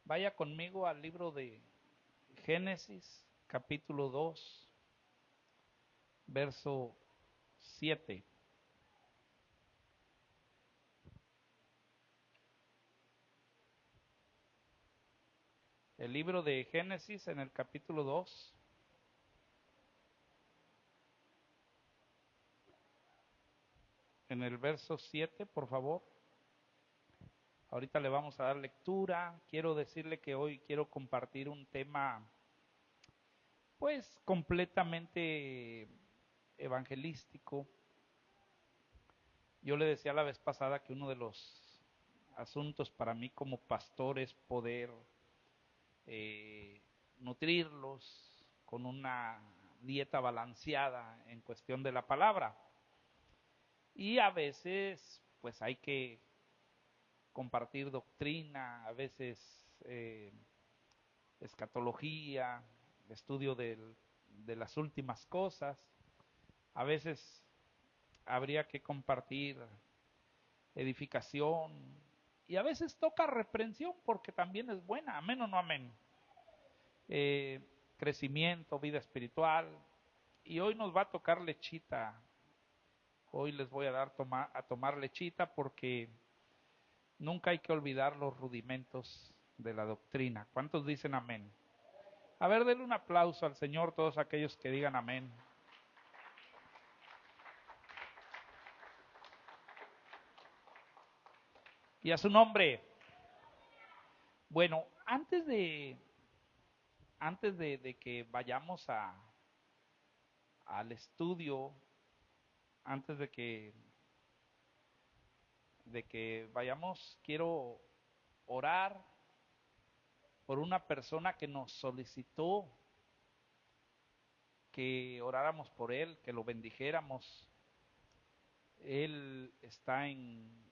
Vaya conmigo al libro de Génesis, capítulo 2, verso 7. El libro de Génesis en el capítulo 2, en el verso 7, por favor. Ahorita le vamos a dar lectura. Quiero decirle que hoy quiero compartir un tema, pues, completamente evangelístico. Yo le decía la vez pasada que uno de los asuntos para mí como pastor es poder nutrirlos con una dieta balanceada en cuestión de la palabra. Y a veces, pues hay que compartir doctrina, a veces escatología, estudio de las últimas cosas, a veces habría que compartir edificación y a veces toca reprensión porque también es buena, amén o no amén. Crecimiento, vida espiritual, y hoy nos va a tocar lechita. Hoy les voy a dar a tomar lechita porque nunca hay que olvidar los rudimentos de la doctrina. ¿Cuántos dicen amén? A ver, denle un aplauso al Señor todos aquellos que digan amén. Y a su nombre. Bueno, antes de que vayamos al estudio, antes de que vayamos, quiero orar por una persona que nos solicitó que oráramos por él, que lo bendijéramos. Él está en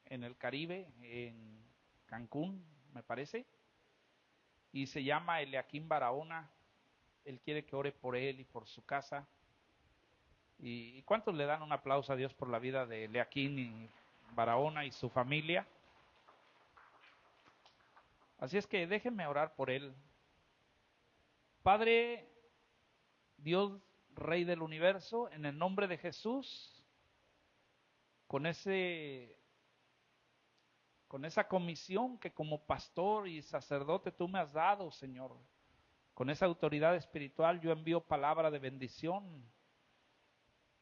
el Caribe, en Cancún, me parece, y se llama Eliakim Barahona. Él quiere que ore por él y por su casa. ¿Y cuántos le dan un aplauso a Dios por la vida de Eliakim Barahona y su familia? Así es que déjenme orar por él. Padre, Dios, Rey del universo, en el nombre de Jesús, con esa comisión que como pastor y sacerdote tú me has dado, Señor, con esa autoridad espiritual, yo envío palabra de bendición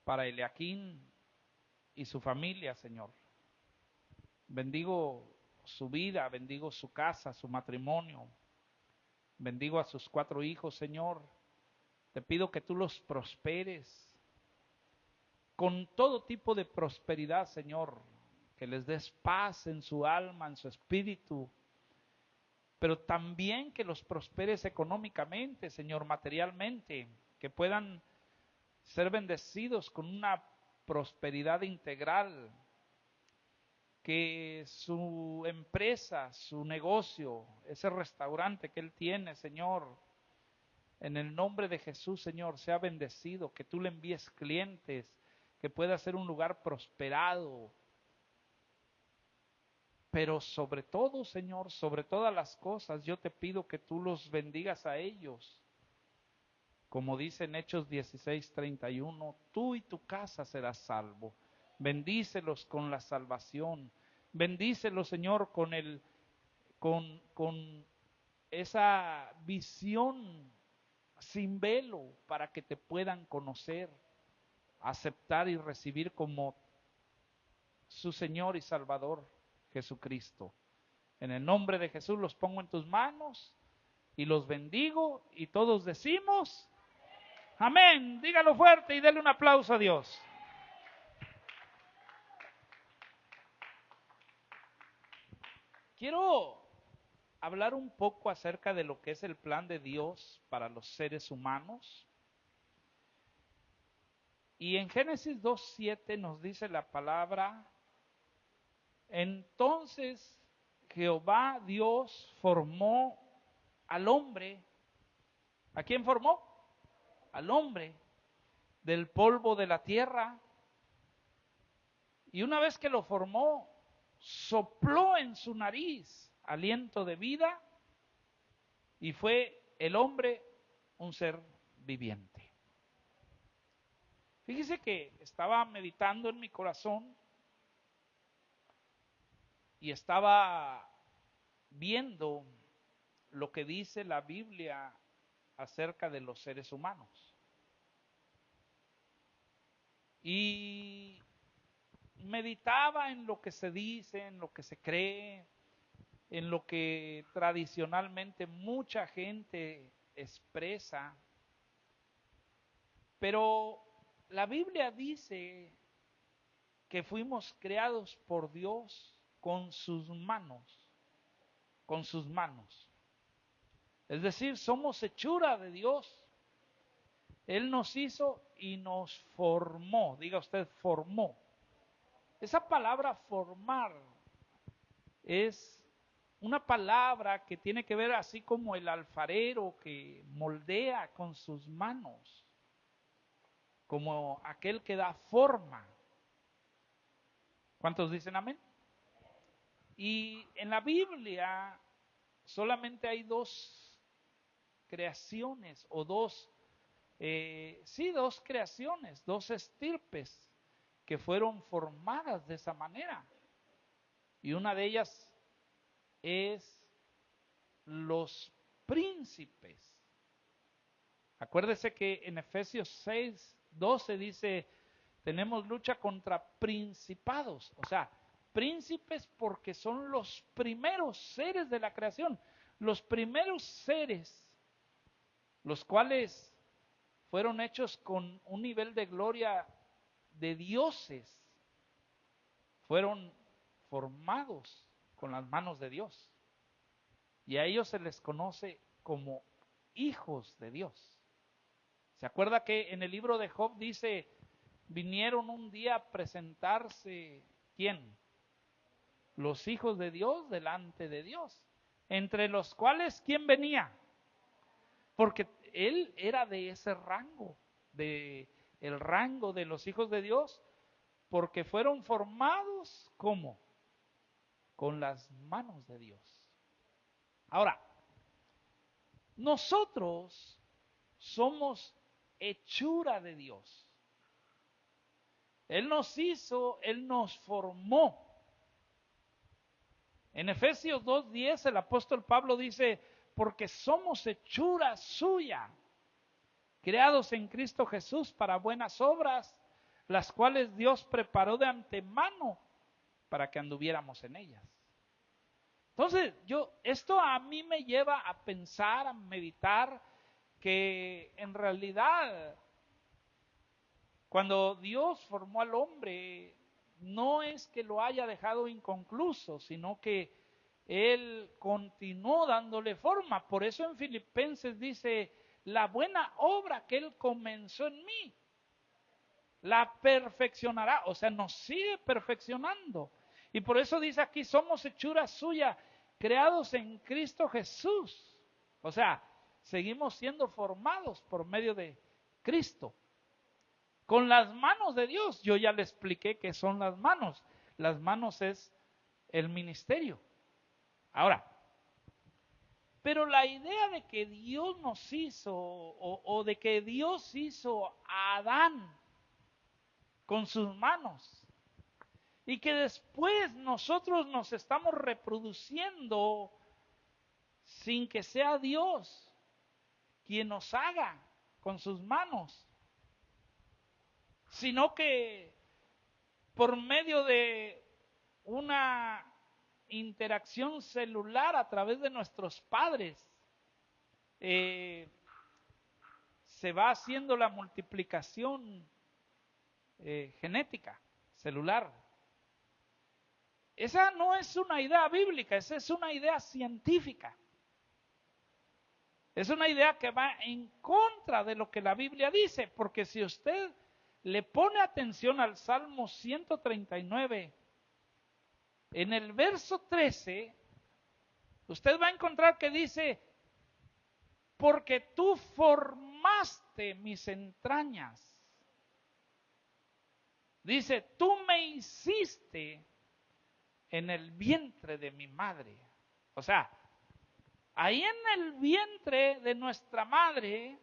para Eliakim y su familia, Señor. Bendigo su vida, bendigo su casa, su matrimonio, bendigo a sus 4 hijos, Señor. Te pido que tú los prosperes con todo tipo de prosperidad, Señor, que les des paz en su alma, en su espíritu, pero también que los prosperes económicamente, Señor, materialmente, que puedan ser bendecidos con una prosperidad integral, que su empresa, su negocio, ese restaurante que él tiene, Señor, en el nombre de Jesús, Señor, sea bendecido, que tú le envíes clientes, que pueda ser un lugar prosperado, pero sobre todo, Señor, sobre todas las cosas, yo te pido que tú los bendigas a ellos. Como dice en Hechos 16:31, tú y tu casa serás salvo. Bendícelos con la salvación. Bendícelos, Señor, con esa visión sin velo para que te puedan conocer, aceptar y recibir como su Señor y Salvador Jesucristo. En el nombre de Jesús los pongo en tus manos y los bendigo y todos decimos amén. Dígalo fuerte y denle un aplauso a Dios. Quiero hablar un poco acerca de lo que es el plan de Dios para los seres humanos. Y en Génesis 2:7 nos dice la palabra: entonces Jehová Dios formó al hombre. ¿A quién formó? Al hombre del polvo de la tierra. Y una vez que lo formó, sopló en su nariz aliento de vida y fue el hombre un ser viviente. Fíjese que estaba meditando en mi corazón y estaba viendo lo que dice la Biblia acerca de los seres humanos. Y meditaba en lo que se dice, en lo que se cree, en lo que tradicionalmente mucha gente expresa. Pero la Biblia dice que fuimos creados por Dios con sus manos, con sus manos. Es decir, somos hechura de Dios. Él nos hizo y nos formó. Diga usted, formó. Esa palabra formar es una palabra que tiene que ver así como el alfarero que moldea con sus manos, como aquel que da forma. ¿Cuántos dicen amén? Y en la Biblia solamente hay dos creaciones o dos creaciones, dos estirpes que fueron formadas de esa manera. Y una de ellas es los príncipes. Acuérdese que en Efesios 6:12 dice, tenemos lucha contra principados, o sea, príncipes porque son los primeros seres de la creación, los primeros seres, los cuales fueron hechos con un nivel de gloria de dioses, fueron formados con las manos de Dios. Y a ellos se les conoce como hijos de Dios. ¿Se acuerda que en el libro de Job dice, vinieron un día a presentarse, ¿quién? Los hijos de Dios delante de Dios, entre los cuales, ¿quién venía? Porque él era de ese rango, de el rango de los hijos de Dios, porque fueron formados, ¿cómo? Con las manos de Dios. Ahora, nosotros somos hechura de Dios. Él nos hizo, Él nos formó. En Efesios 2:10 el apóstol Pablo dice, porque somos hechura suya, creados en Cristo Jesús para buenas obras, las cuales Dios preparó de antemano para que anduviéramos en ellas. Entonces, esto a mí me lleva a pensar, a meditar, que en realidad, cuando Dios formó al hombre, no es que lo haya dejado inconcluso, sino que Él continuó dándole forma. Por eso en Filipenses dice, la buena obra que Él comenzó en mí, la perfeccionará, o sea, nos sigue perfeccionando. Y por eso dice aquí, somos hechura suya, creados en Cristo Jesús. O sea, seguimos siendo formados por medio de Cristo. Con las manos de Dios, yo ya le expliqué qué son las manos. Las manos es el ministerio. Ahora, pero la idea de que Dios nos hizo o de que Dios hizo a Adán con sus manos y que después nosotros nos estamos reproduciendo sin que sea Dios quien nos haga con sus manos, sino que por medio de una interacción celular a través de nuestros padres, se va haciendo la multiplicación genética, celular. Esa no es una idea bíblica, esa es una idea científica. Es una idea que va en contra de lo que la Biblia dice, porque si usted le pone atención al Salmo 139, en el verso 13, usted va a encontrar que dice, porque tú formaste mis entrañas. Dice, tú me hiciste en el vientre de mi madre. O sea, ahí en el vientre de nuestra madre,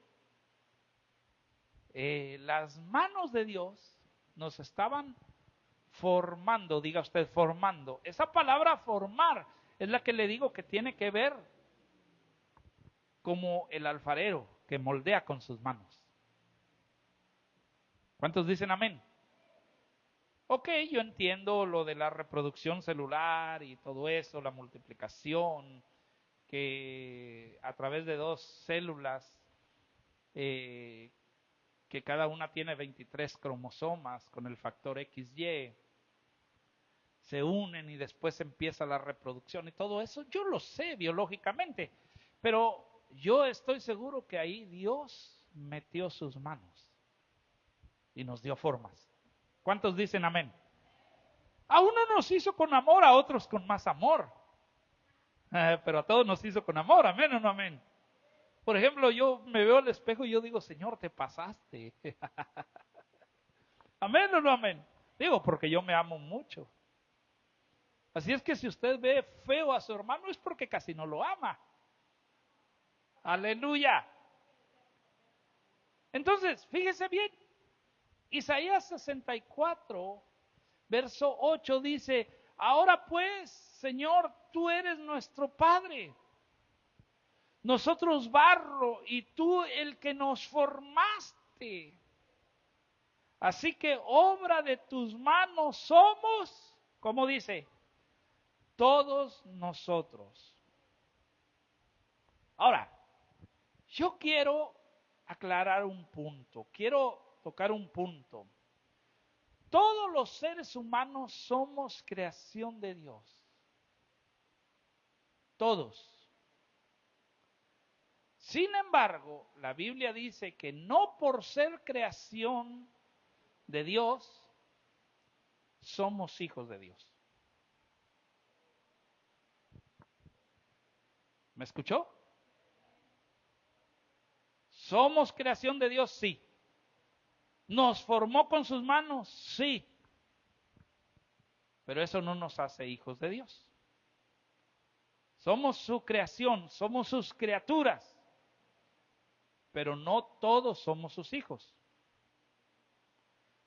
las manos de Dios nos estaban formando, diga usted, formando. Esa palabra formar es la que le digo que tiene que ver como el alfarero que moldea con sus manos. ¿Cuántos dicen amén? Ok, yo entiendo lo de la reproducción celular y todo eso, la multiplicación, que a través de dos células, que cada una tiene 23 cromosomas con el factor XY, se unen y después empieza la reproducción y todo eso, yo lo sé biológicamente, pero yo estoy seguro que ahí Dios metió sus manos y nos dio formas. ¿Cuántos dicen amén? A uno nos hizo con amor, a otros con más amor. Pero a todos nos hizo con amor, amén o no amén. Por ejemplo, yo me veo al espejo y yo digo, Señor, te pasaste. Amén o no amén. Digo, porque yo me amo mucho. Así es que si usted ve feo a su hermano es porque casi no lo ama. Aleluya. Entonces, fíjese bien, Isaías 64, verso 8 dice, ahora pues, Señor, tú eres nuestro Padre, nosotros barro y tú el que nos formaste. Así que obra de tus manos somos, ¿cómo dice? Todos nosotros. Ahora, yo quiero aclarar un punto, quiero tocar un punto. Todos los seres humanos somos creación de Dios. Todos. Sin embargo, la Biblia dice que no por ser creación de Dios, somos hijos de Dios. ¿Me escuchó? ¿Somos creación de Dios? Sí. ¿Nos formó con sus manos? Sí. Pero eso no nos hace hijos de Dios. Somos su creación, somos sus criaturas, pero no todos somos sus hijos.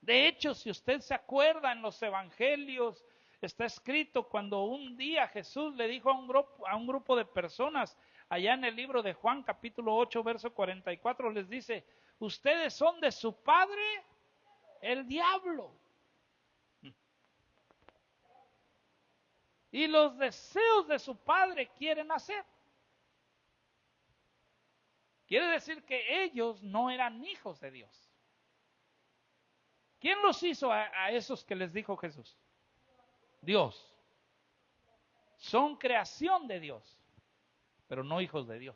De hecho, si usted se acuerda en los evangelios, está escrito cuando un día Jesús le dijo a un grupo de personas, allá en el libro de Juan capítulo 8, verso 44, les dice, ustedes son de su padre, el diablo. Y los deseos de su padre quieren hacer. Quiere decir que ellos no eran hijos de Dios. ¿Quién los hizo a esos que les dijo Jesús? Dios. Son creación de Dios, pero no hijos de Dios.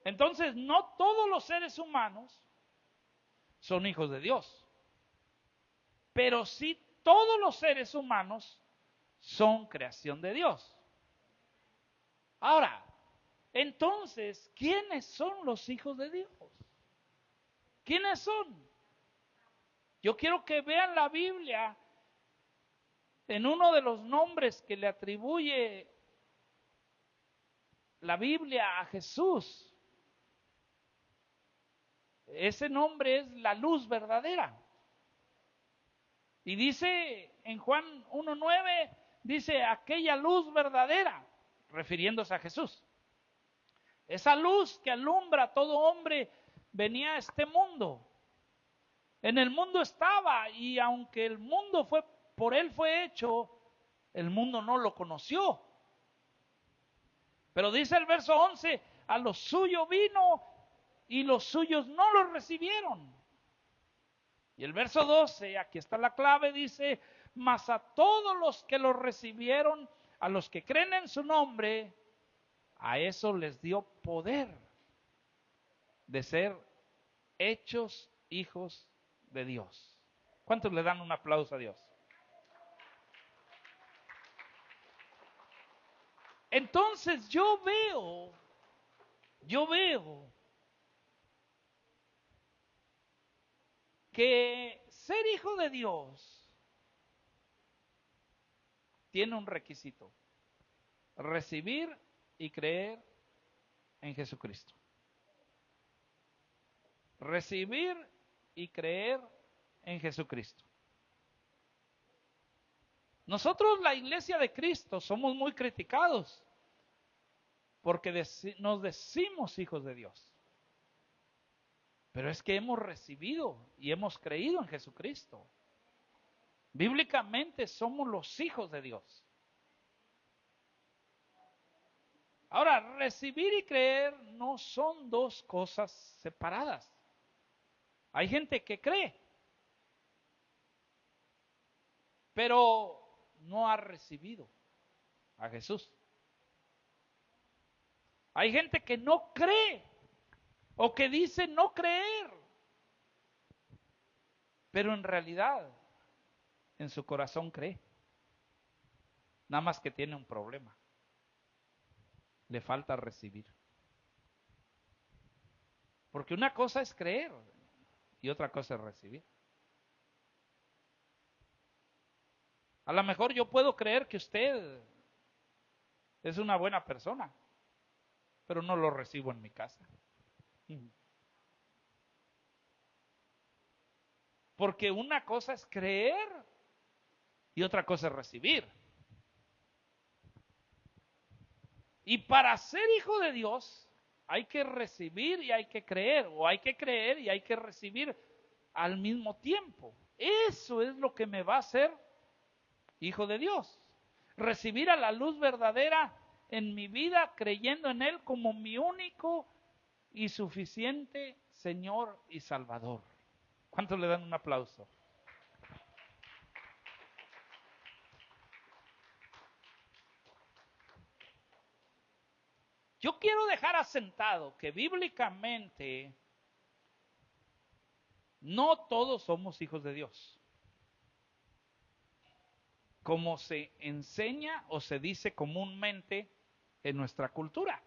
Entonces, no todos los seres humanos son hijos de Dios, pero sí todos los seres humanos son creación de Dios. Ahora, entonces, ¿quiénes son los hijos de Dios? ¿Quiénes son? Yo quiero que vean la Biblia en uno de los nombres que le atribuye la Biblia a Jesús. Ese nombre es la luz verdadera. Y dice en Juan 1:9, dice aquella luz verdadera, refiriéndose a Jesús. Esa luz que alumbra a todo hombre venía a este mundo. En el mundo estaba y aunque el mundo por él fue hecho, el mundo no lo conoció. Pero dice el verso 11, a lo suyo vino y los suyos no lo recibieron. Y el verso 12, aquí está la clave, dice, mas a todos los que lo recibieron, a los que creen en su nombre, a eso les dio poder de ser hechos hijos de Dios. ¿Cuántos le dan un aplauso a Dios? Entonces yo veo que ser hijo de Dios tiene un requisito: recibir y creer en Jesucristo. Recibir y creer en Jesucristo. Nosotros, la iglesia de Cristo, somos muy criticados porque nos decimos hijos de Dios. Pero es que hemos recibido y hemos creído en Jesucristo. Bíblicamente somos los hijos de Dios. Ahora, recibir y creer no son dos cosas separadas. Hay gente que cree, pero no ha recibido a Jesús. Hay gente que no cree o que dice no creer, pero en realidad en su corazón cree. Nada más que tiene un problema. Le falta recibir. Porque una cosa es creer y otra cosa es recibir. A lo mejor yo puedo creer que usted es una buena persona, pero no lo recibo en mi casa. Porque una cosa es creer y otra cosa es recibir. Y para ser hijo de Dios hay que recibir y hay que creer, o hay que creer y hay que recibir al mismo tiempo. Eso es lo que me va a hacer hijo de Dios. Recibir a la luz verdadera en mi vida, creyendo en Él como mi único y suficiente Señor y Salvador. ¿Cuántos le dan un aplauso? Yo quiero dejar asentado que bíblicamente no todos somos hijos de Dios, como se enseña o se dice comúnmente en nuestra cultura.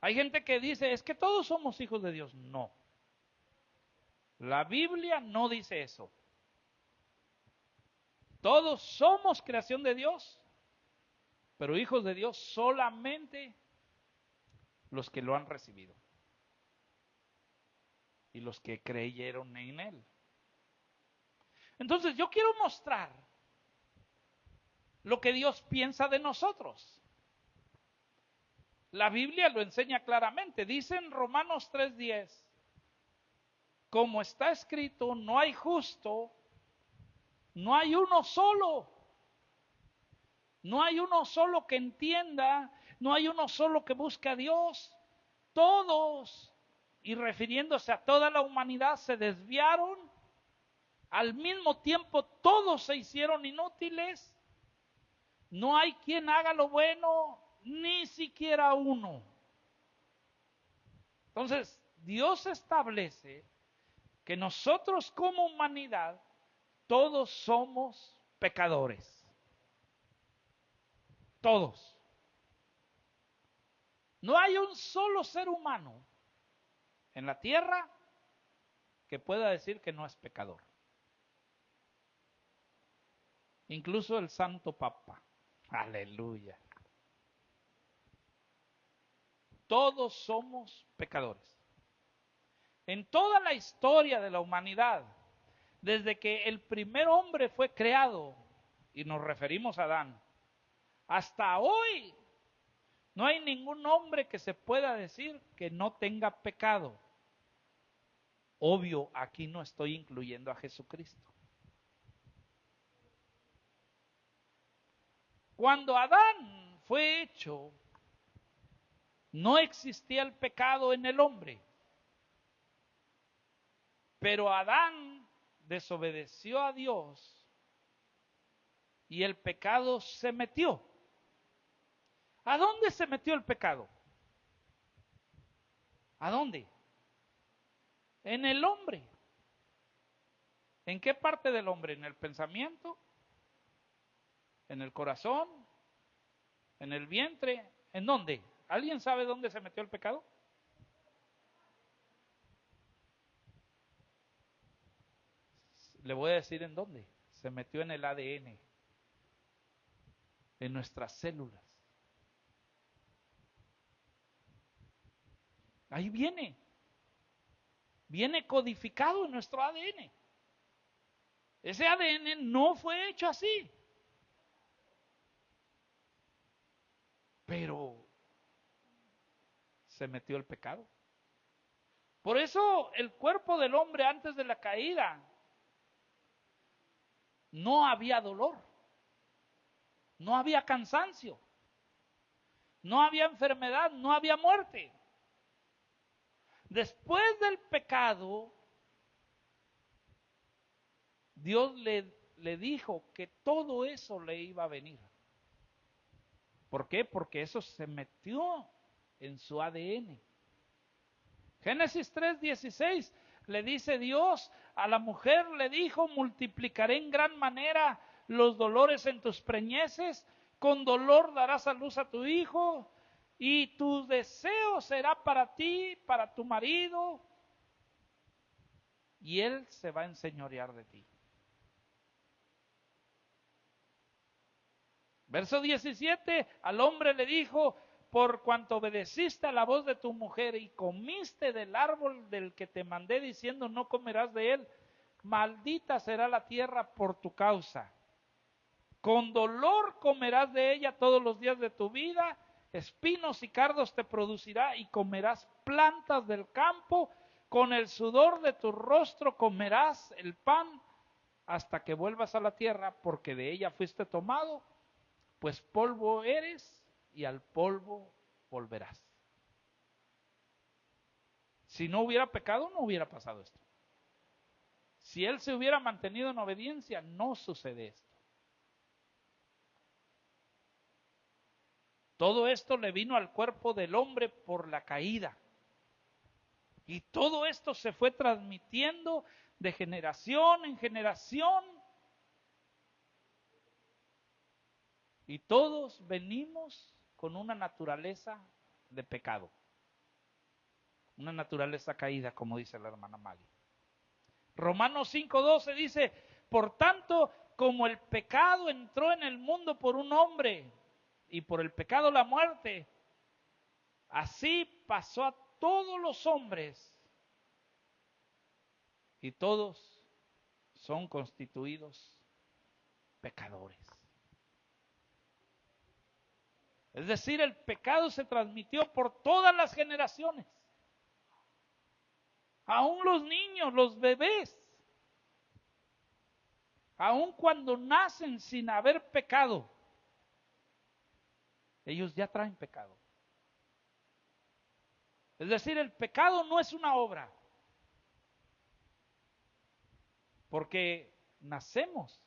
Hay gente que dice, es que todos somos hijos de Dios. No. La Biblia no dice eso. Todos somos creación de Dios, pero hijos de Dios solamente los que lo han recibido y los que creyeron en Él. Entonces yo quiero mostrar lo que Dios piensa de nosotros. La Biblia lo enseña claramente. Dice en Romanos 3:10, como está escrito, no hay justo, no hay uno solo. No hay uno solo que entienda, no hay uno solo que busque a Dios. Todos, y refiriéndose a toda la humanidad, se desviaron. Al mismo tiempo todos se hicieron inútiles. No hay quien haga lo bueno, ni siquiera uno. Entonces, Dios establece que nosotros como humanidad, todos somos pecadores. Todos. No hay un solo ser humano en la tierra que pueda decir que no es pecador. Incluso el Santo Papa. Aleluya. Todos somos pecadores. En toda la historia de la humanidad, desde que el primer hombre fue creado, y nos referimos a Adán, hasta hoy, no hay ningún hombre que se pueda decir que no tenga pecado. Obvio, aquí no estoy incluyendo a Jesucristo. Cuando Adán fue hecho, no existía el pecado en el hombre. Pero Adán desobedeció a Dios y el pecado se metió. ¿A dónde se metió el pecado? ¿A dónde? En el hombre. ¿En qué parte del hombre? ¿En el pensamiento? ¿En el corazón? ¿En el vientre? ¿En dónde? ¿Alguien sabe dónde se metió el pecado? Le voy a decir en dónde. Se metió en el ADN, en nuestras células. Ahí viene. Viene codificado en nuestro ADN. Ese ADN no fue hecho así. Pero se metió el pecado. Por eso el cuerpo del hombre antes de la caída no había dolor, no había cansancio, no había enfermedad, no había muerte. Después del pecado, Dios le dijo que todo eso le iba a venir. ¿Por qué? Porque eso se metió en su ADN. Génesis 3:16 le dice Dios a la mujer, le dijo: multiplicaré en gran manera los dolores en tus preñeces, con dolor darás a luz a tu hijo, y tu deseo será para ti, para tu marido, y él se va a enseñorear de ti. Verso 17, al hombre le dijo: por cuanto obedeciste a la voz de tu mujer y comiste del árbol del que te mandé diciendo no comerás de él, maldita será la tierra por tu causa. Con dolor comerás de ella todos los días de tu vida, espinos y cardos te producirá y comerás plantas del campo, con el sudor de tu rostro comerás el pan hasta que vuelvas a la tierra, porque de ella fuiste tomado, pues polvo eres y al polvo volverás. Si no hubiera pecado, no hubiera pasado esto. Si él se hubiera mantenido en obediencia, no sucede esto. Todo esto le vino al cuerpo del hombre por la caída. Y todo esto se fue transmitiendo de generación en generación. Y todos venimos con una naturaleza de pecado. Una naturaleza caída, como dice la hermana Mali. Romanos 5:12 dice: por tanto, como el pecado entró en el mundo por un hombre, y por el pecado la muerte, así pasó a todos los hombres, y todos son constituidos pecadores. Es decir, el pecado se transmitió por todas las generaciones. Aún los niños, los bebés, aun cuando nacen sin haber pecado, ellos ya traen pecado. Es decir, el pecado no es una obra, porque nacemos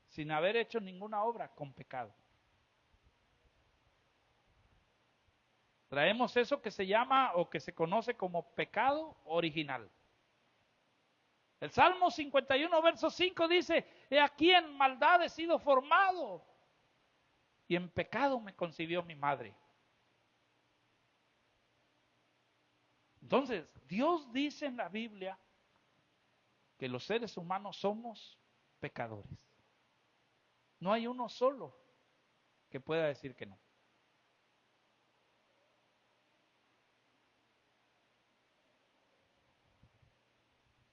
sin haber hecho ninguna obra con pecado. Traemos eso que se llama o que se conoce como pecado original. El Salmo 51, verso 5 dice: he aquí en maldad he sido formado, y en pecado me concibió mi madre. Entonces, Dios dice en la Biblia que los seres humanos somos pecadores. No hay uno solo que pueda decir que no.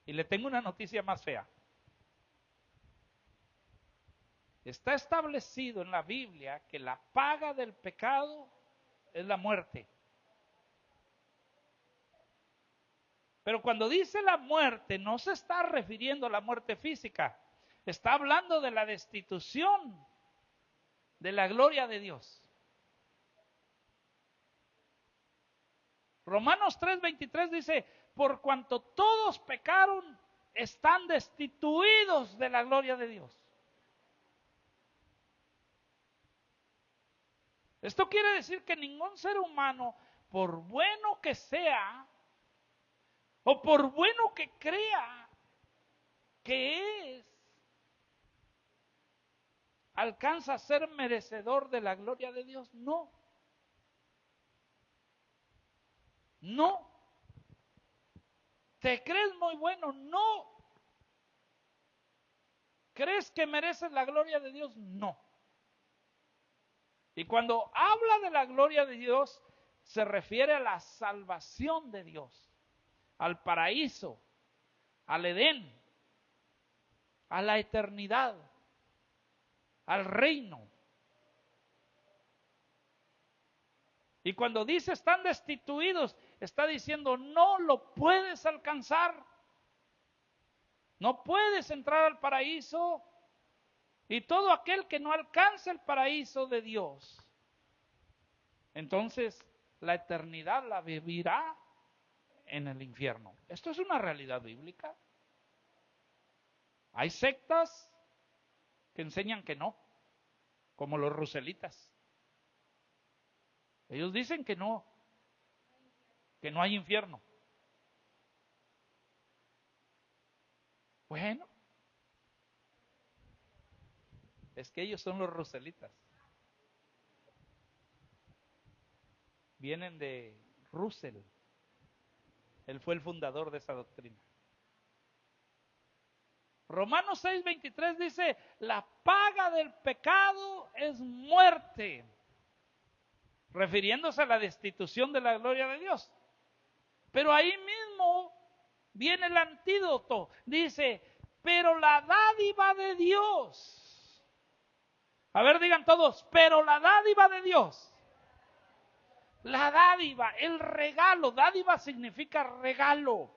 Y le tengo una noticia más fea. Está establecido en la Biblia que la paga del pecado es la muerte. Pero cuando dice la muerte, no se está refiriendo a la muerte física. Está hablando de la destitución de la gloria de Dios. Romanos 3:23 dice: por cuanto todos pecaron, están destituidos de la gloria de Dios. Esto quiere decir que ningún ser humano, por bueno que sea, o por bueno que crea que es, alcanza a ser merecedor de la gloria de Dios. No. No. ¿Te crees muy bueno? No. ¿Crees que mereces la gloria de Dios? No. Y cuando habla de la gloria de Dios, se refiere a la salvación de Dios, al paraíso, al Edén, a la eternidad, al reino. Y cuando dice están destituidos, está diciendo no lo puedes alcanzar. No puedes entrar al paraíso. Y todo aquel que no alcanza el paraíso de Dios, entonces la eternidad la vivirá en el infierno. Esto es una realidad bíblica. Hay sectas que enseñan que no, como los ruselitas. Ellos dicen que no hay infierno. Bueno, es que ellos son los ruselitas. Vienen de Russell. Él fue el fundador de esa doctrina. Romanos 6:23 dice, la paga del pecado es muerte, refiriéndose a la destitución de la gloria de Dios. Pero ahí mismo viene el antídoto. Dice, pero la dádiva de Dios. A ver, digan todos, pero la dádiva de Dios. La dádiva, el regalo. Dádiva significa regalo.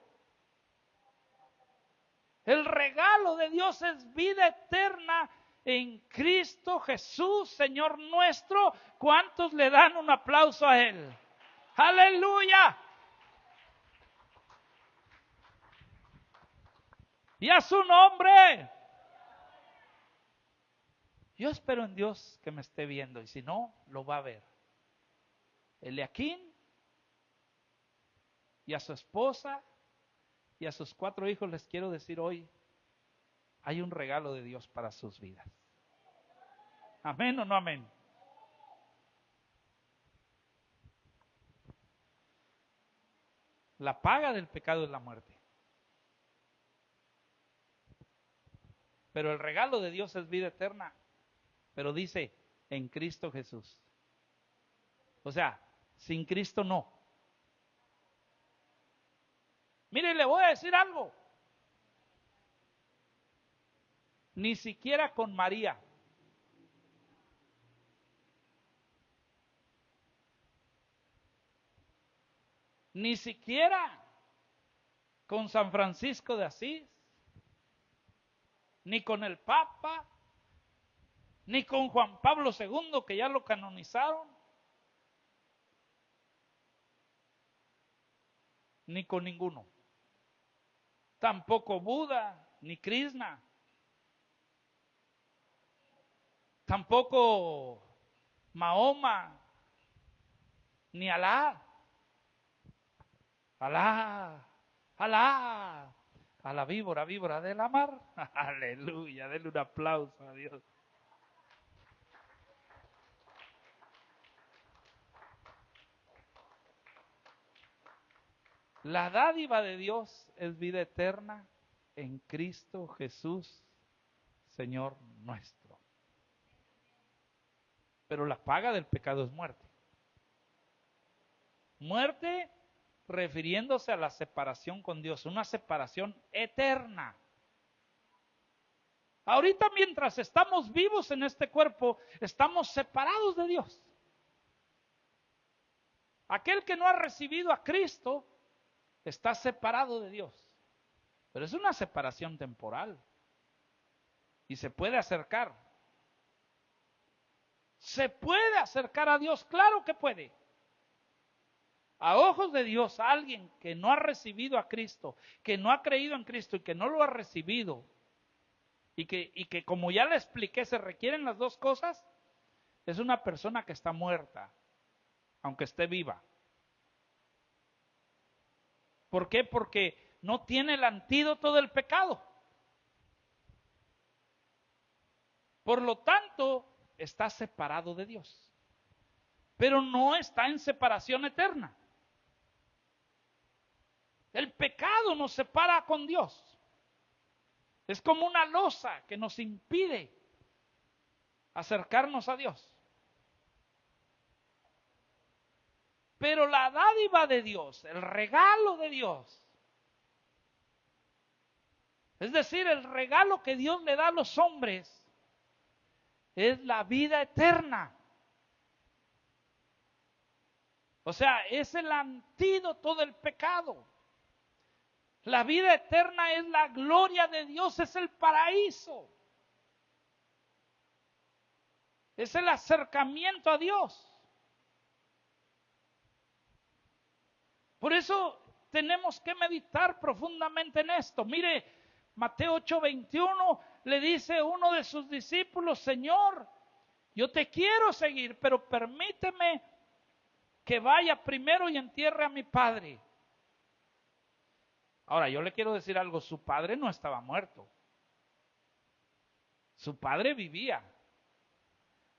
El regalo de Dios es vida eterna en Cristo Jesús, Señor nuestro. ¿Cuántos le dan un aplauso a Él? ¡Aleluya! Y a su nombre. Yo espero en Dios que me esté viendo, y si no, lo va a ver. Eliaquín y a su esposa y a sus 4 hijos les quiero decir hoy, hay un regalo de Dios para sus vidas. ¿Amén o no amén? La paga del pecado es la muerte. Pero el regalo de Dios es vida eterna. Pero dice, en Cristo Jesús. O sea, sin Cristo no. Mire, le voy a decir algo. Ni siquiera con María. Ni siquiera con San Francisco de Asís. Ni con el Papa. Ni con Juan Pablo II, que ya lo canonizaron. Ni con ninguno. Tampoco Buda, ni Krishna. Tampoco Mahoma, ni Alá. Alá, Alá, a la víbora de la mar. Aleluya, denle un aplauso a Dios. La dádiva de Dios es vida eterna en Cristo Jesús, Señor nuestro. Pero la paga del pecado es muerte. Muerte refiriéndose a la separación con Dios, una separación eterna. Ahorita mientras estamos vivos en este cuerpo, estamos separados de Dios. Aquel que no ha recibido a Cristo está separado de Dios. Pero es una separación temporal. Y se puede acercar. ¿Se puede acercar a Dios? Claro que puede. A ojos de Dios, a alguien que no ha recibido a Cristo, que no ha creído en Cristo y que no lo ha recibido, y que como ya le expliqué, se requieren las dos cosas, es una persona que está muerta, aunque esté viva. ¿Por qué? Porque no tiene el antídoto del pecado. Por lo tanto, está separado de Dios. Pero no está en separación eterna. El pecado nos separa con Dios. Es como una losa que nos impide acercarnos a Dios. Pero la dádiva de Dios, el regalo de Dios, es decir, el regalo que Dios le da a los hombres, es la vida eterna. O sea, es el antídoto del pecado. La vida eterna es la gloria de Dios, es el paraíso. Es el acercamiento a Dios. Por eso tenemos que meditar profundamente en esto. Mire, Mateo 8:21 le dice uno de sus discípulos: Señor, yo te quiero seguir, pero permíteme que vaya primero y entierre a mi padre. Ahora, yo le quiero decir algo: su padre no estaba muerto. Su padre vivía.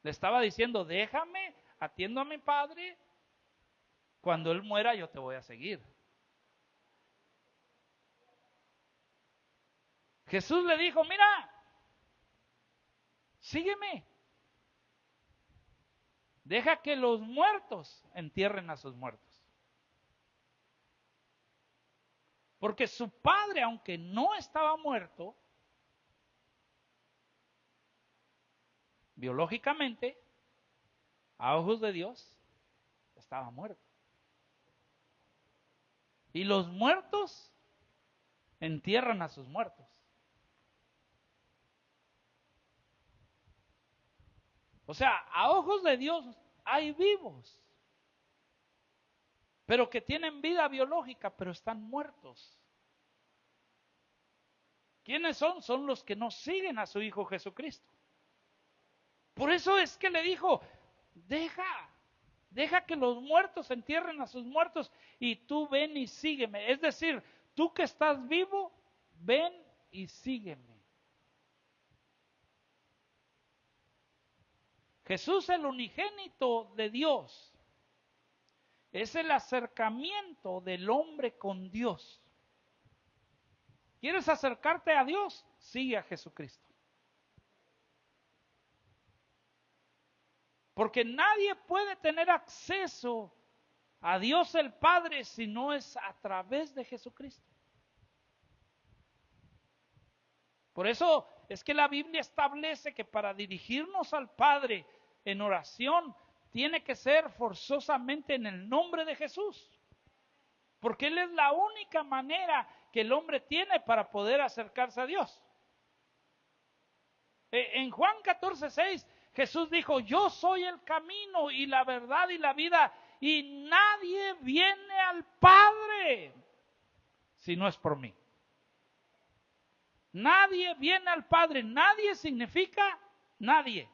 Le estaba diciendo: déjame, atiendo a mi padre. Cuando él muera, yo te voy a seguir. Jesús le dijo: mira, sígueme. Deja que los muertos entierren a sus muertos. Porque su padre, aunque no estaba muerto, biológicamente, a ojos de Dios, estaba muerto. Y los muertos entierran a sus muertos. O sea, a ojos de Dios hay vivos, pero que tienen vida biológica, pero están muertos. ¿Quiénes son? Son los que no siguen a su Hijo Jesucristo. Por eso es que le dijo: deja que los muertos entierren a sus muertos y tú ven y sígueme. Es decir, tú que estás vivo, ven y sígueme. Jesús, el unigénito de Dios, es el acercamiento del hombre con Dios. ¿Quieres acercarte a Dios? Sigue a Jesucristo. Porque nadie puede tener acceso a Dios el Padre si no es a través de Jesucristo. Por eso es que la Biblia establece que para dirigirnos al Padre en oración tiene que ser forzosamente en el nombre de Jesús. Porque Él es la única manera que el hombre tiene para poder acercarse a Dios. En Juan 14:6 Jesús dijo: yo soy el camino y la verdad y la vida, y nadie viene al Padre si no es por mí. Nadie viene al Padre. Nadie significa nadie.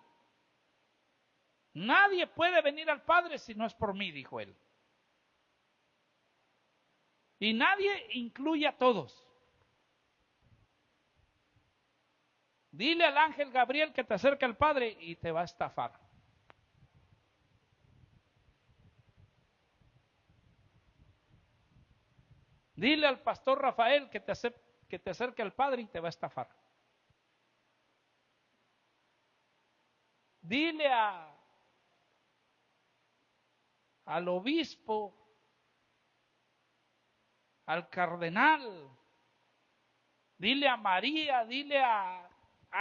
Nadie puede venir al Padre si no es por mí, dijo Él. Y nadie incluye a todos. Dile al ángel Gabriel que te acerque al Padre y te va a estafar. Dile al pastor Rafael que te acerque al Padre y te va a estafar. Dile al obispo, al cardenal, dile a María, dile a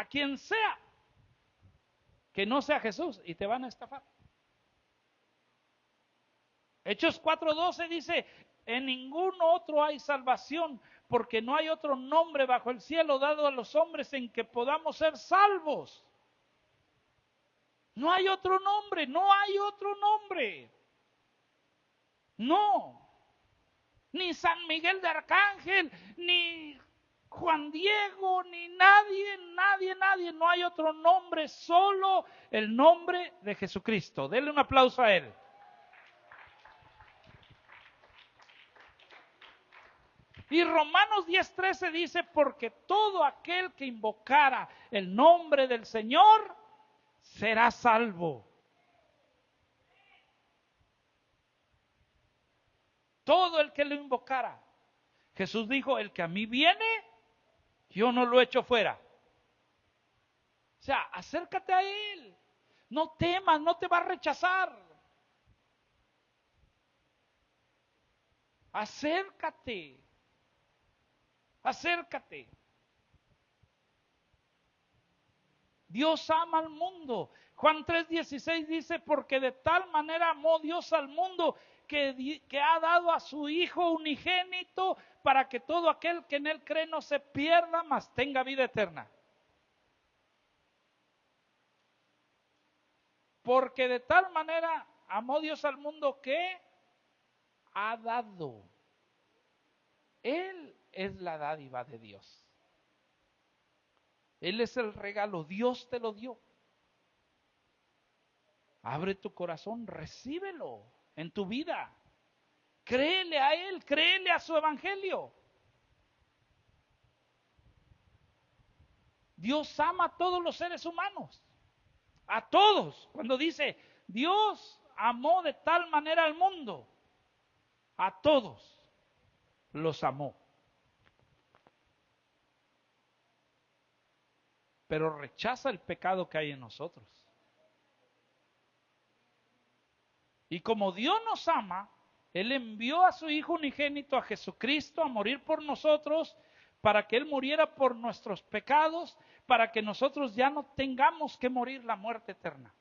quien sea, que no sea Jesús, y te van a estafar. Hechos 4:12 dice: en ningún otro hay salvación, porque no hay otro nombre bajo el cielo dado a los hombres en que podamos ser salvos. No hay otro nombre, no hay otro nombre. No. Ni San Miguel de Arcángel, ni Juan Diego, ni nadie. No hay otro nombre, solo el nombre de Jesucristo. Denle un aplauso a Él. Y Romanos 10:13 dice: porque todo aquel que invocara el nombre del Señor será salvo. Todo el que lo invocara. Jesús dijo: el que a mí viene, yo no lo echo fuera. O sea, acércate a Él. No temas, no te va a rechazar. Acércate. Acércate. Dios ama al mundo. Juan 3:16 dice, porque de tal manera amó Dios al mundo que ha dado a su Hijo unigénito para que todo aquel que en él cree no se pierda, mas tenga vida eterna. Porque de tal manera amó Dios al mundo que ha dado. Él es la dádiva de Dios. Él es el regalo, Dios te lo dio. Abre tu corazón, recíbelo en tu vida. Créele a Él, créele a su evangelio. Dios ama a todos los seres humanos, a todos. Cuando dice, Dios amó de tal manera al mundo, a todos los amó. Pero rechaza el pecado que hay en nosotros. Y como Dios nos ama, Él envió a su Hijo unigénito, a Jesucristo, a morir por nosotros, para que Él muriera por nuestros pecados, para que nosotros ya no tengamos que morir la muerte eterna.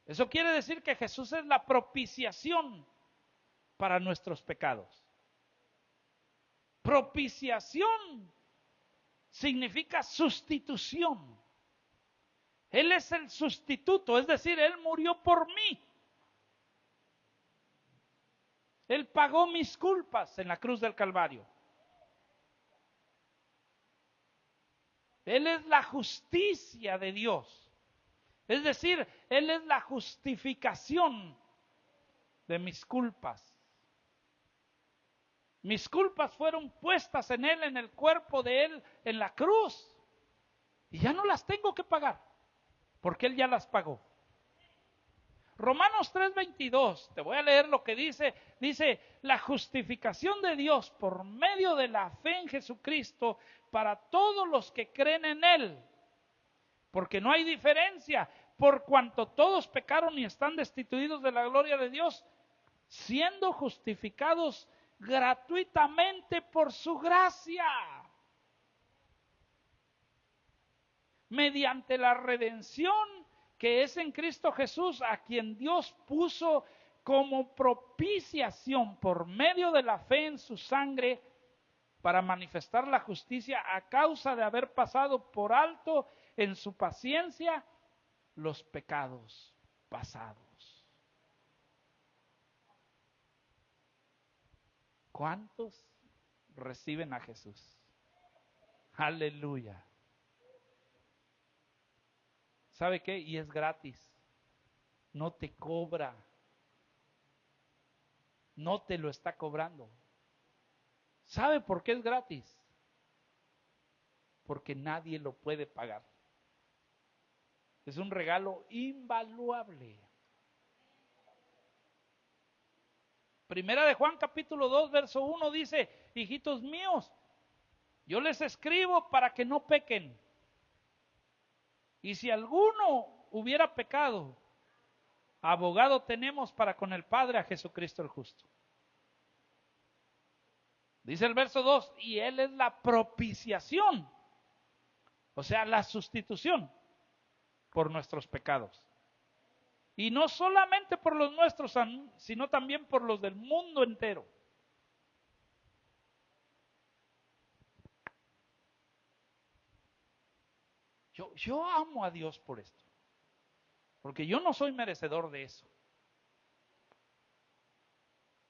Eso quiere decir que Jesús es la propiciación para nuestros pecados. Propiciación significa sustitución. Él es el sustituto, es decir, Él murió por mí. Él pagó mis culpas en la cruz del Calvario. Él es la justicia de Dios. Es decir, Él es la justificación de mis culpas. Mis culpas fueron puestas en Él, en el cuerpo de Él, en la cruz. Y ya no las tengo que pagar, porque Él ya las pagó. Romanos 3:22, te voy a leer lo que dice. Dice, la justificación de Dios por medio de la fe en Jesucristo para todos los que creen en Él. Porque no hay diferencia, por cuanto todos pecaron y están destituidos de la gloria de Dios, siendo justificados gratuitamente por su gracia, mediante la redención que es en Cristo Jesús, a quien Dios puso como propiciación por medio de la fe en su sangre, para manifestar la justicia a causa de haber pasado por alto en su paciencia los pecados pasados. ¿Cuántos reciben a Jesús? Aleluya. ¿Sabe qué? Y es gratis. No te cobra. No te lo está cobrando. ¿Sabe por qué es gratis? Porque nadie lo puede pagar. Es un regalo invaluable. Primera de Juan capítulo 2 verso 1 dice, hijitos míos, yo les escribo para que no pequen. Y si alguno hubiera pecado, abogado tenemos para con el Padre, a Jesucristo el justo. Dice el verso 2, y Él es la propiciación, o sea, la sustitución por nuestros pecados. Y no solamente por los nuestros, sino también por los del mundo entero. Yo amo a Dios por esto, porque yo no soy merecedor de eso.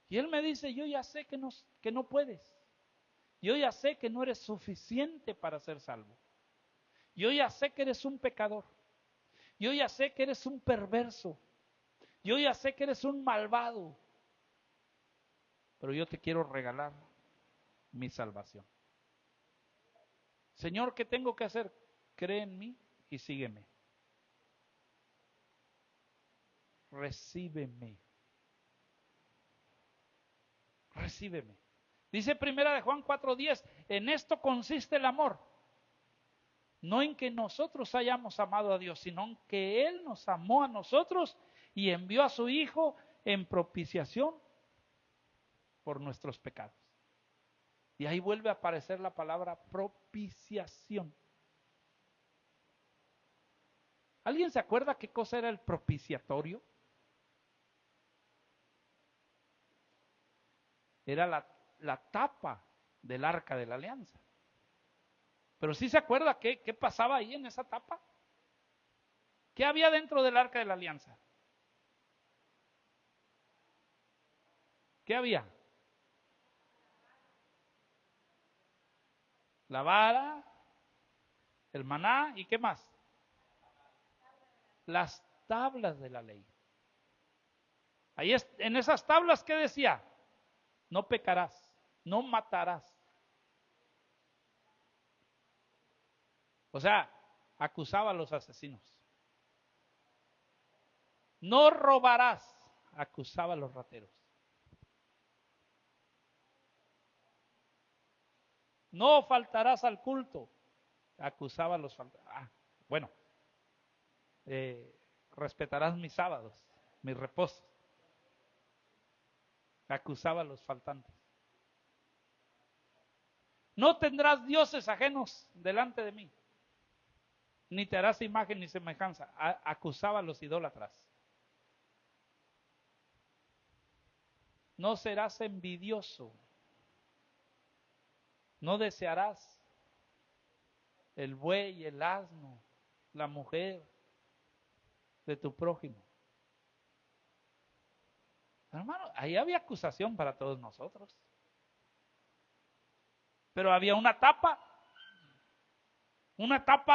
Y Él me dice, yo ya sé que no puedes. Yo ya sé que no eres suficiente para ser salvo. Yo ya sé que eres un pecador. Yo ya sé que eres un perverso. Yo ya sé que eres un malvado. Pero yo te quiero regalar mi salvación. Señor, ¿qué tengo que hacer? Cree en mí y sígueme. Recíbeme. Recíbeme. Dice primera de Juan 4:10, en esto consiste el amor. No en que nosotros hayamos amado a Dios, sino en que Él nos amó a nosotros y envió a su Hijo en propiciación por nuestros pecados. Y ahí vuelve a aparecer la palabra propiciación. ¿Alguien se acuerda qué cosa era el propiciatorio? Era la tapa del arca de la alianza. Pero ¿sí se acuerda qué pasaba ahí en esa tapa? ¿Qué había dentro del arca de la alianza? ¿Qué había? La vara, el maná y ¿qué más? Las tablas de la ley. Ahí en esas tablas, ¿qué decía? No pecarás, no matarás. O sea, acusaba a los asesinos. No robarás, acusaba a los rateros. No faltarás al culto, acusaba a los faltantes. Bueno, respetarás mis sábados, mis reposos. Acusaba a los faltantes. No tendrás dioses ajenos delante de mí, ni te harás imagen ni semejanza. Acusaba a los idólatras. No serás envidioso. No desearás el buey, el asno, la mujer de tu prójimo. Hermano, ahí había acusación para todos nosotros. Pero había una tapa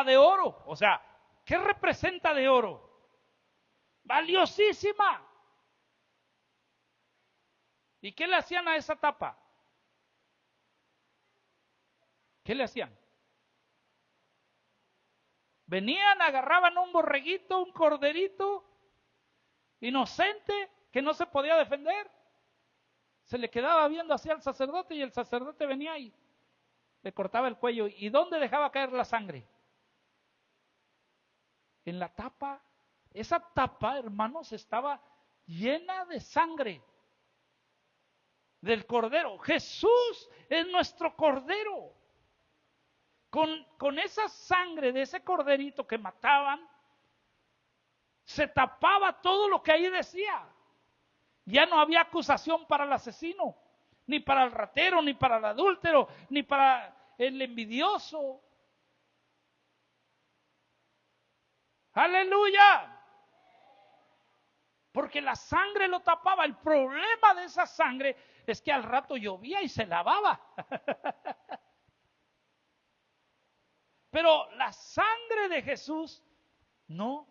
de oro. O sea, ¿qué representa de oro? Valiosísima. ¿Y qué le hacían a esa tapa? ¿Qué le hacían? Venían, agarraban un borreguito, un corderito, inocente, que no se podía defender. Se le quedaba viendo hacia el sacerdote y el sacerdote venía y le cortaba el cuello. ¿Y dónde dejaba caer la sangre? En la tapa. Esa tapa, hermanos, estaba llena de sangre del cordero. Jesús es nuestro cordero. Con esa sangre de ese corderito que mataban, se tapaba todo lo que ahí decía. Ya no había acusación para el asesino, ni para el ratero, ni para el adúltero, ni para el envidioso. Aleluya. Porque la sangre lo tapaba. El problema de esa sangre es que al rato llovía y se lavaba. Pero la sangre de Jesús no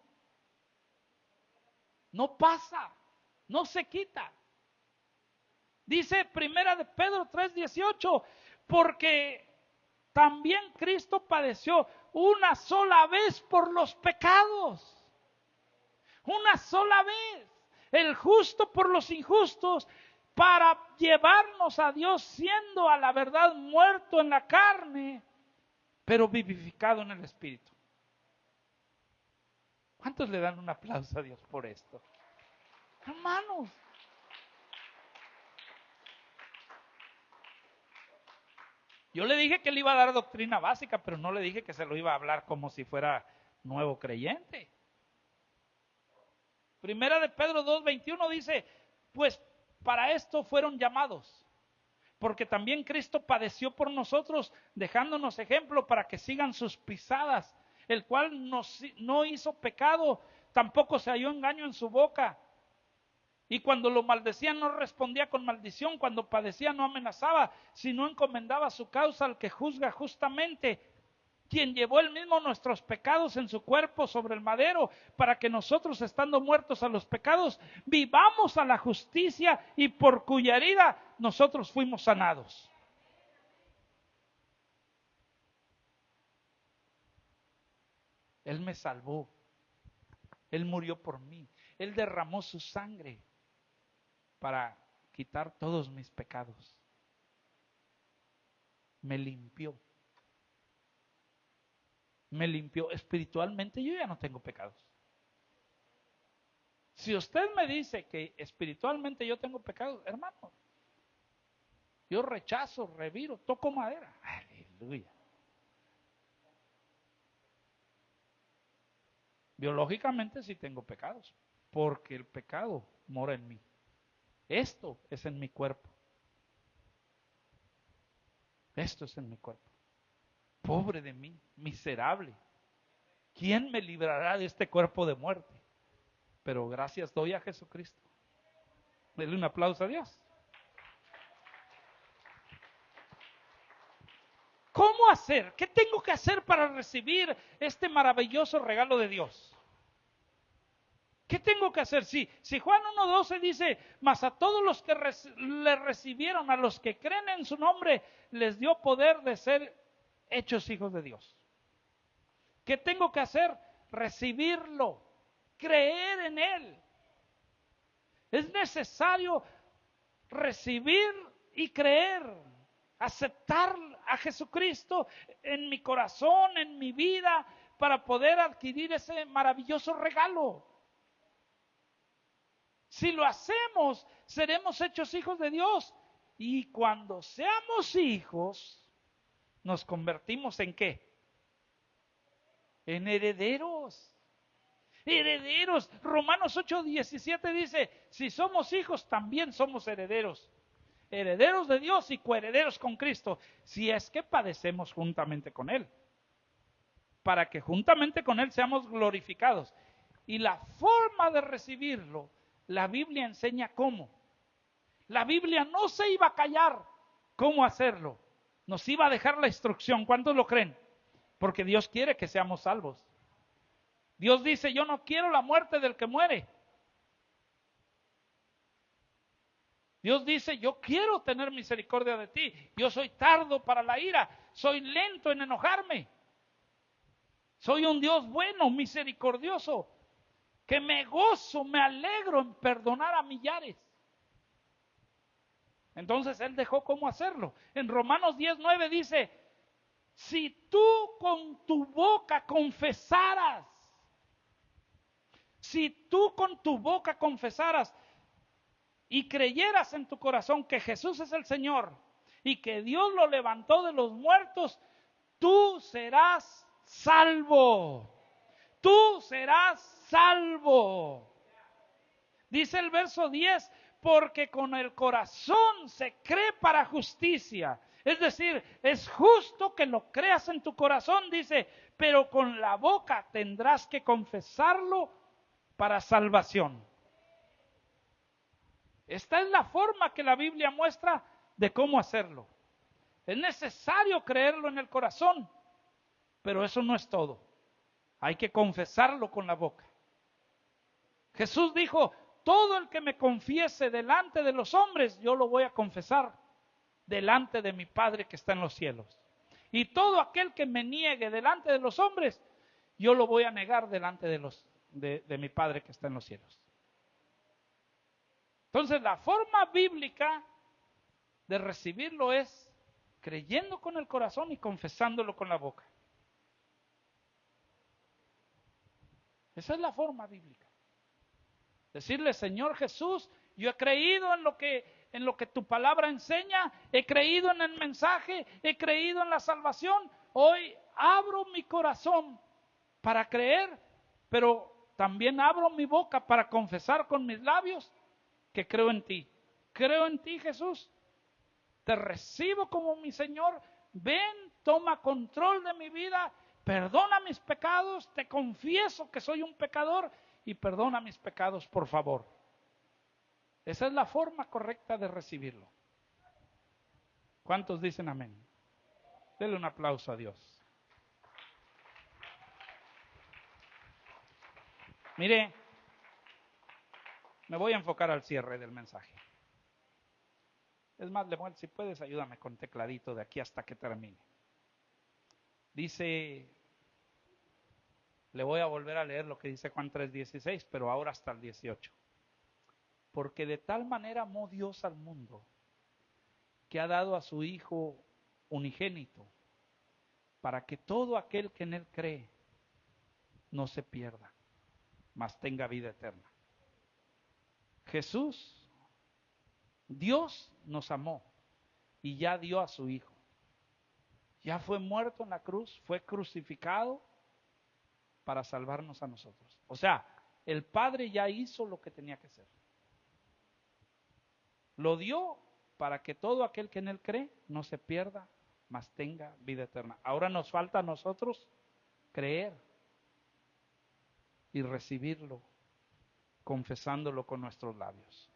pasa, no se quita. Dice Primera de Pedro 3:18, porque también Cristo padeció una sola vez por los pecados. Una sola vez. El justo por los injustos, para llevarnos a Dios, siendo a la verdad muerto en la carne, pero vivificado en el Espíritu. ¿Cuántos le dan un aplauso a Dios por esto? Hermanos. Yo le dije que le iba a dar doctrina básica, pero no le dije que se lo iba a hablar como si fuera nuevo creyente. Primera de Pedro 2:21 dice, pues para esto fueron llamados, porque también Cristo padeció por nosotros, dejándonos ejemplo para que sigan sus pisadas, el cual no hizo pecado, tampoco se halló engaño en su boca. Y cuando lo maldecían no respondía con maldición, cuando padecía no amenazaba, sino encomendaba su causa al que juzga justamente, quien llevó él mismo nuestros pecados en su cuerpo sobre el madero, para que nosotros, estando muertos a los pecados, vivamos a la justicia, y por cuya herida nosotros fuimos sanados. Él me salvó, Él murió por mí, Él derramó su sangre para quitar todos mis pecados. Me limpió. Me limpió espiritualmente. Yo ya no tengo pecados. Si usted me dice que espiritualmente yo tengo pecado, hermano, yo rechazo, reviro, toco madera. Aleluya. Biológicamente sí tengo pecados, porque el pecado mora en mí. Esto es en mi cuerpo. Esto es en mi cuerpo. Pobre de mí, miserable. ¿Quién me librará de este cuerpo de muerte? Pero gracias doy a Jesucristo. Denle un aplauso a Dios. ¿Cómo hacer? ¿Qué tengo que hacer para recibir este maravilloso regalo de Dios? ¿Qué tengo que hacer? Si Juan 1:12 dice, mas a todos los que le recibieron, a los que creen en su nombre, les dio poder de ser hechos hijos de Dios. ¿Qué tengo que hacer? Recibirlo, creer en Él. Es necesario recibir y creer, aceptar a Jesucristo en mi corazón, en mi vida, para poder adquirir ese maravilloso regalo. Si lo hacemos, seremos hechos hijos de Dios. Y cuando seamos hijos, nos convertimos ¿en qué? En herederos. Herederos. Romanos 8:17 dice, si somos hijos, también somos herederos. Herederos de Dios y coherederos con Cristo, si es que padecemos juntamente con Él, para que juntamente con Él seamos glorificados. Y la forma de recibirlo, la Biblia enseña cómo. La Biblia no se iba a callar cómo hacerlo, nos iba a dejar la instrucción. ¿Cuántos lo creen? Porque Dios quiere que seamos salvos. Dios dice, yo no quiero la muerte del que muere. Dios dice, yo quiero tener misericordia de ti. Yo soy tardo para la ira, soy lento en enojarme. Soy un Dios bueno, misericordioso, que me gozo, me alegro en perdonar a millares. Entonces Él dejó cómo hacerlo. En Romanos 10:9 dice, si tú con tu boca confesaras, si tú con tu boca confesaras y creyeras en tu corazón que Jesús es el Señor y que Dios lo levantó de los muertos, tú serás salvo. Tú serás salvo. Dice el verso 10, porque con el corazón se cree para justicia. Es decir, es justo que lo creas en tu corazón, dice, pero con la boca tendrás que confesarlo para salvación. Esta es la forma que la Biblia muestra de cómo hacerlo. Es necesario creerlo en el corazón, pero eso no es todo. Hay que confesarlo con la boca. Jesús dijo, todo el que me confiese delante de los hombres, yo lo voy a confesar delante de mi Padre que está en los cielos. Y todo aquel que me niegue delante de los hombres, yo lo voy a negar delante de mi Padre que está en los cielos. Entonces, la forma bíblica de recibirlo es creyendo con el corazón y confesándolo con la boca. Esa es la forma bíblica. Decirle, Señor Jesús, yo he creído en lo que tu palabra enseña, he creído en el mensaje, he creído en la salvación. Hoy abro mi corazón para creer, pero también abro mi boca para confesar con mis labios que creo en ti. Creo en ti, Jesús. Te recibo como mi Señor. Ven, toma control de mi vida. Perdona mis pecados. Te confieso que soy un pecador y perdona mis pecados, por favor. Esa es la forma correcta de recibirlo. ¿Cuántos dicen amén? Denle un aplauso a Dios. Mire, me voy a enfocar al cierre del mensaje. Es más, Lemuel, si puedes, ayúdame con tecladito de aquí hasta que termine. Dice, le voy a volver a leer lo que dice Juan 3:16, pero ahora hasta el 18. Porque de tal manera amó Dios al mundo, que ha dado a su Hijo unigénito, para que todo aquel que en Él cree no se pierda, mas tenga vida eterna. Jesús, Dios nos amó y ya dio a su Hijo. Ya fue muerto en la cruz, fue crucificado para salvarnos a nosotros. O sea, el Padre ya hizo lo que tenía que hacer. Lo dio para que todo aquel que en Él cree no se pierda, mas tenga vida eterna. Ahora nos falta a nosotros creer y recibirlo, confesándolo con nuestros labios.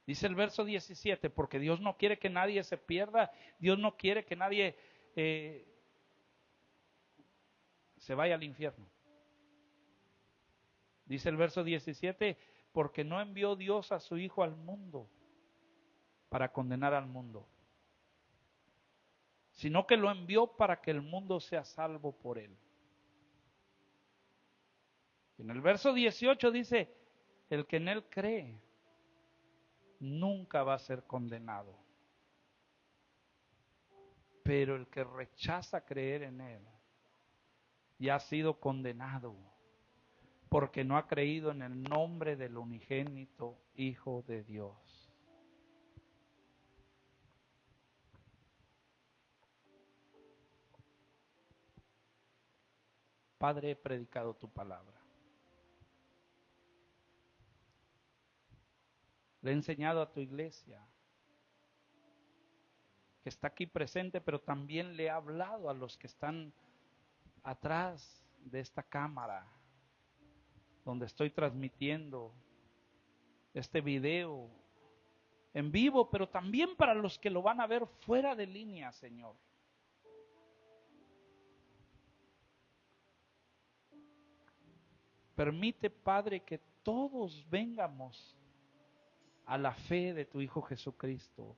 Dice el verso 17, porque Dios no quiere que nadie se pierda, Dios no quiere que nadie se vaya al infierno. Dice el verso 17, porque no envió Dios a su Hijo al mundo para condenar al mundo, sino que lo envió para que el mundo sea salvo por él. En el verso 18 dice, el que en él cree nunca va a ser condenado, pero el que rechaza creer en él ya ha sido condenado, porque no ha creído en el nombre del unigénito Hijo de Dios. Padre, he predicado tu palabra. Le he enseñado a tu iglesia que está aquí presente, pero también le he hablado a los que están atrás de esta cámara, donde estoy transmitiendo este video en vivo, pero también para los que lo van a ver fuera de línea, Señor. Permite, Padre, que todos vengamos a la fe de tu Hijo Jesucristo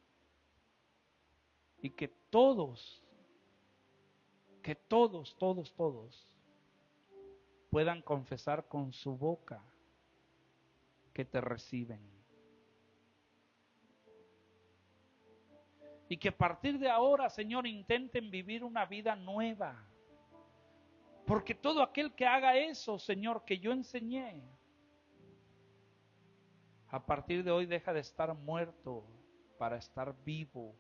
y que todos puedan confesar con su boca que te reciben. Y que a partir de ahora, Señor, intenten vivir una vida nueva. Porque todo aquel que haga eso, Señor, que yo enseñé, a partir de hoy deja de estar muerto para estar vivo.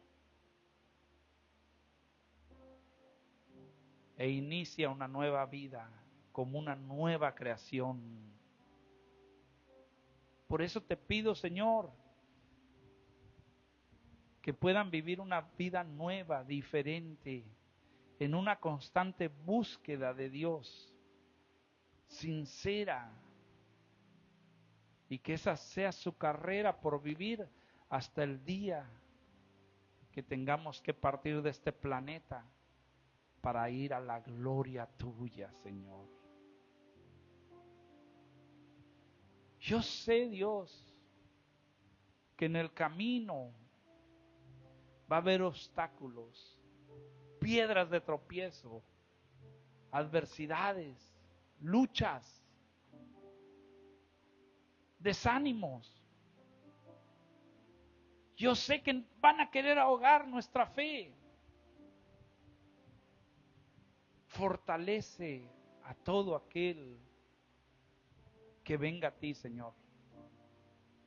E inicia una nueva vida como una nueva creación. Por eso te pido, Señor, que puedan vivir una vida nueva, diferente, en una constante búsqueda de Dios, sincera, y que esa sea su carrera por vivir hasta el día que tengamos que partir de este planeta para ir a la gloria tuya, Señor. Yo sé, Dios, que en el camino va a haber obstáculos, piedras de tropiezo, adversidades, luchas, desánimos. Yo sé que van a querer ahogar nuestra fe. Fortalece a todo aquel que venga a ti, Señor.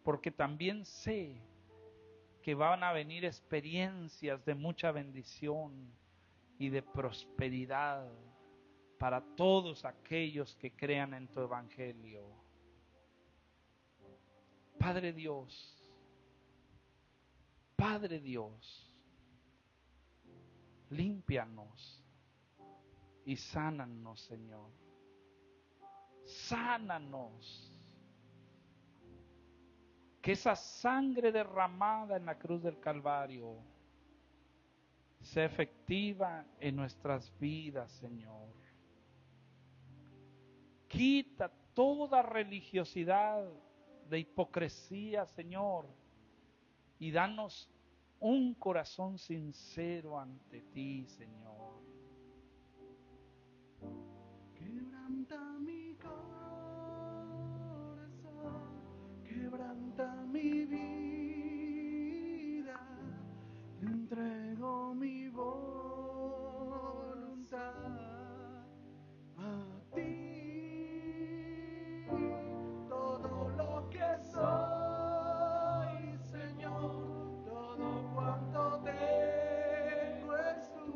Porque también sé que van a venir experiencias de mucha bendición y de prosperidad para todos aquellos que crean en tu evangelio. Padre Dios, límpianos y sánanos, Señor. Sánanos. Que esa sangre derramada en la cruz del Calvario sea efectiva en nuestras vidas, Señor. Quita toda religiosidad de hipocresía, Señor, y danos un corazón sincero ante ti, Señor. Quebranta mi corazón, quebranta mi